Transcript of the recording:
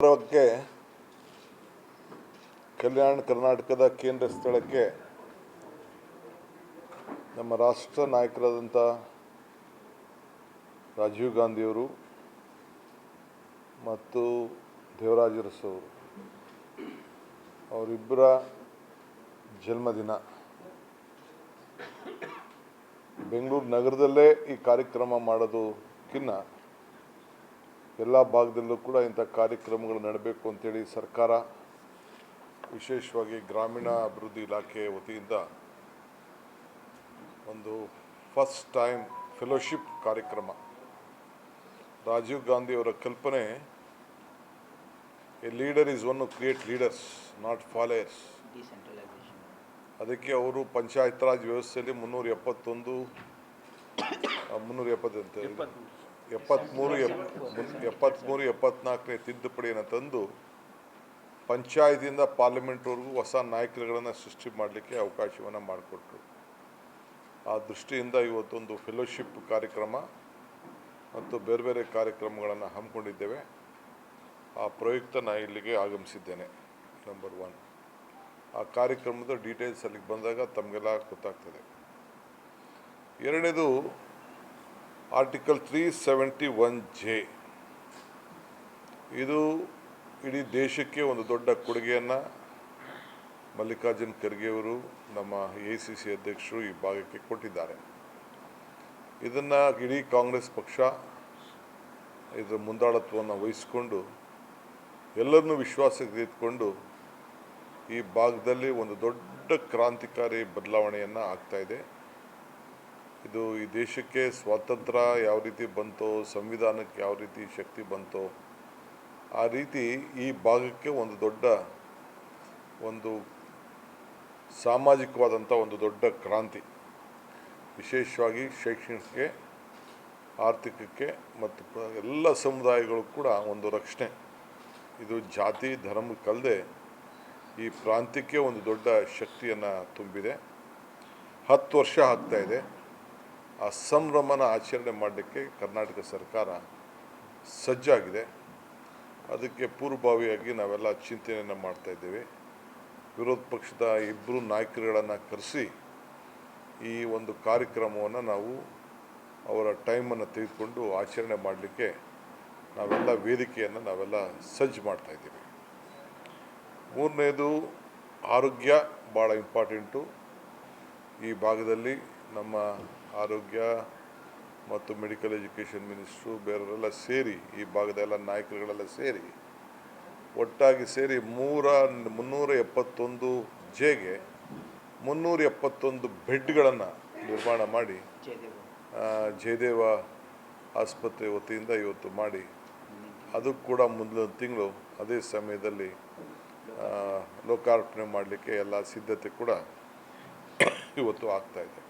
ಬಗ್ಗೆ ಕಲ್ಯಾಣ ಕರ್ನಾಟಕದ ಕೇಂದ್ರ ಸ್ಥಳಕ್ಕೆ ನಮ್ಮ ರಾಷ್ಟ್ರ ನಾಯಕರಾದಂಥ ರಾಜೀವ್ ಗಾಂಧಿಯವರು ಮತ್ತು ದೇವರಾಜ ಅರಸು ಅವರಿಬ್ಬರ ಜನ್ಮದಿನ ಬೆಂಗಳೂರು ನಗರದಲ್ಲೇ ಈ ಕಾರ್ಯಕ್ರಮ ಮಾಡೋದಕ್ಕಿಂತ ಎಲ್ಲ ಭಾಗದಲ್ಲೂ ಕೂಡ ಇಂಥ ಕಾರ್ಯಕ್ರಮಗಳು ನಡೆಯಬೇಕು ಅಂತೇಳಿ ಸರ್ಕಾರ ವಿಶೇಷವಾಗಿ ಗ್ರಾಮೀಣ ಅಭಿವೃದ್ಧಿ ಇಲಾಖೆ ವತಿಯಿಂದ ಒಂದು ಫಸ್ಟ್ ಟೈಮ್ ಫೆಲೋಶಿಪ್ ಕಾರ್ಯಕ್ರಮ. ರಾಜೀವ್ ಗಾಂಧಿ ಅವರ ಕಲ್ಪನೆ, a leader is one to create leaders not followers. ಅದಕ್ಕೆ ಅವರು ಪಂಚಾಯತ್ ರಾಜ್ ವ್ಯವಸ್ಥೆಯಲ್ಲಿ 73-74ನೇ ತಿದ್ದುಪಡಿಯನ್ನು ತಂದು ಪಂಚಾಯತಿಯಿಂದ ಪಾರ್ಲಿಮೆಂಟ್ವರೆಗೂ ಹೊಸ ನಾಯಕರುಗಳನ್ನು ಸೃಷ್ಟಿ ಮಾಡಲಿಕ್ಕೆ ಅವಕಾಶವನ್ನು ಮಾಡಿಕೊಟ್ರು. ಆ ದೃಷ್ಟಿಯಿಂದ ಇವತ್ತೊಂದು ಫೆಲೋಶಿಪ್ ಕಾರ್ಯಕ್ರಮ ಮತ್ತು ಬೇರೆ ಬೇರೆ ಕಾರ್ಯಕ್ರಮಗಳನ್ನು ಹಮ್ಮಿಕೊಂಡಿದ್ದೇವೆ. ಆ ಪ್ರಯುಕ್ತ ನಾನು ಇಲ್ಲಿಗೆ ಆಗಮಿಸಿದ್ದೇನೆ. ನಂಬರ್ 1, ಆ ಕಾರ್ಯಕ್ರಮದ ಡೀಟೇಲ್ಸ್ ಅಲ್ಲಿಗೆ ಬಂದಾಗ ತಮಗೆಲ್ಲ ಗೊತ್ತಾಗ್ತದೆ. ಎರಡನೇದು ಆರ್ಟಿಕಲ್ 371J. ಇದು ಇಡೀ ದೇಶಕ್ಕೆ ಒಂದು ದೊಡ್ಡ ಕೊಡುಗೆಯನ್ನು ಮಲ್ಲಿಕಾರ್ಜುನ್ ಖರ್ಗೆ ಅವರು, ನಮ್ಮ AICC ಅಧ್ಯಕ್ಷರು, ಈ ಭಾಗಕ್ಕೆ ಕೊಟ್ಟಿದ್ದಾರೆ. ಇದನ್ನು ಇಡೀ ಕಾಂಗ್ರೆಸ್ ಪಕ್ಷ ಇದರ ಮುಂದಾಳತ್ವವನ್ನು ವಹಿಸಿಕೊಂಡು ಎಲ್ಲರನ್ನೂ ವಿಶ್ವಾಸಕ್ಕೆ ತೆಗೆದುಕೊಂಡು ಈ ಭಾಗದಲ್ಲಿ ಒಂದು ದೊಡ್ಡ ಕ್ರಾಂತಿಕಾರಿ ಬದಲಾವಣೆಯನ್ನು ಆಗ್ತಾಯಿದೆ. ಇದು ಈ ದೇಶಕ್ಕೆ ಸ್ವಾತಂತ್ರ್ಯ ಯಾವ ರೀತಿ ಬಂತೋ, ಸಂವಿಧಾನಕ್ಕೆ ಯಾವ ರೀತಿ ಶಕ್ತಿ ಬಂತೋ, ಆ ರೀತಿ ಈ ಭಾಗಕ್ಕೆ ಒಂದು ದೊಡ್ಡ ಒಂದು ಸಾಮಾಜಿಕವಾದಂಥ ಒಂದು ದೊಡ್ಡ ಕ್ರಾಂತಿ, ವಿಶೇಷವಾಗಿ ಶೈಕ್ಷಣಿಕಕ್ಕೆ, ಆರ್ಥಿಕಕ್ಕೆ ಮತ್ತು ಎಲ್ಲ ಸಮುದಾಯಗಳು ಕೂಡ ಒಂದು ರಕ್ಷಣೆ. ಇದು ಜಾತಿ ಧರ್ಮಕ್ಕಲ್ಲದೆ ಈ ಪ್ರಾಂತ್ಯಕ್ಕೆ ಒಂದು ದೊಡ್ಡ ಶಕ್ತಿಯನ್ನು ತುಂಬಿದೆ. 10 ವರ್ಷ ಆಗ್ತಾಯಿದೆ. ಆ ಸಂಭ್ರಮನ ಆಚರಣೆ ಮಾಡಲಿಕ್ಕೆ ಕರ್ನಾಟಕ ಸರ್ಕಾರ ಸಜ್ಜಾಗಿದೆ. ಅದಕ್ಕೆ ಪೂರ್ವಭಾವಿಯಾಗಿ ನಾವೆಲ್ಲ ಚಿಂತನೆಯನ್ನು ಮಾಡ್ತಾಯಿದ್ದೇವೆ. ವಿರೋಧ ಪಕ್ಷದ ಇಬ್ಬರು ನಾಯಕರುಗಳನ್ನು ಕರೆಸಿ ಈ ಒಂದು ಕಾರ್ಯಕ್ರಮವನ್ನು ನಾವು ಅವರ ಟೈಮನ್ನು ತೆಗೆದುಕೊಂಡು ಆಚರಣೆ ಮಾಡಲಿಕ್ಕೆ ನಾವೆಲ್ಲ ವೇದಿಕೆಯನ್ನು ನಾವೆಲ್ಲ ಸಜ್ಜು ಮಾಡ್ತಾಯಿದ್ದೀವಿ. ಮೂರನೇದು ಆರೋಗ್ಯ ಭಾಳ ಇಂಪಾರ್ಟೆಂಟು. ಈ ಭಾಗದಲ್ಲಿ ನಮ್ಮ ಆರೋಗ್ಯ ಮತ್ತು ಮೆಡಿಕಲ್ ಎಜುಕೇಷನ್ ಮಿನಿಸ್ಟ್ರು ಬೇರೆಯವರೆಲ್ಲ ಸೇರಿ, ಈ ಭಾಗದ ಎಲ್ಲ ನಾಯಕರುಗಳೆಲ್ಲ ಸೇರಿ ಒಟ್ಟಾಗಿ ಸೇರಿ 371Jಗೆ 371 ಬೆಡ್ಗಳನ್ನು ನಿರ್ಮಾಣ ಮಾಡಿ ಜಯದೇವ ಆಸ್ಪತ್ರೆ ವತಿಯಿಂದ ಇವತ್ತು ಮಾಡಿ, ಅದು ಕೂಡ ಮುಂದಿನ ತಿಂಗಳು ಅದೇ ಸಮಯದಲ್ಲಿ ಲೋಕಾರ್ಪಣೆ ಮಾಡಲಿಕ್ಕೆ ಎಲ್ಲ ಸಿದ್ಧತೆ ಕೂಡ ಇವತ್ತು ಆಗ್ತಾಯಿದೆ.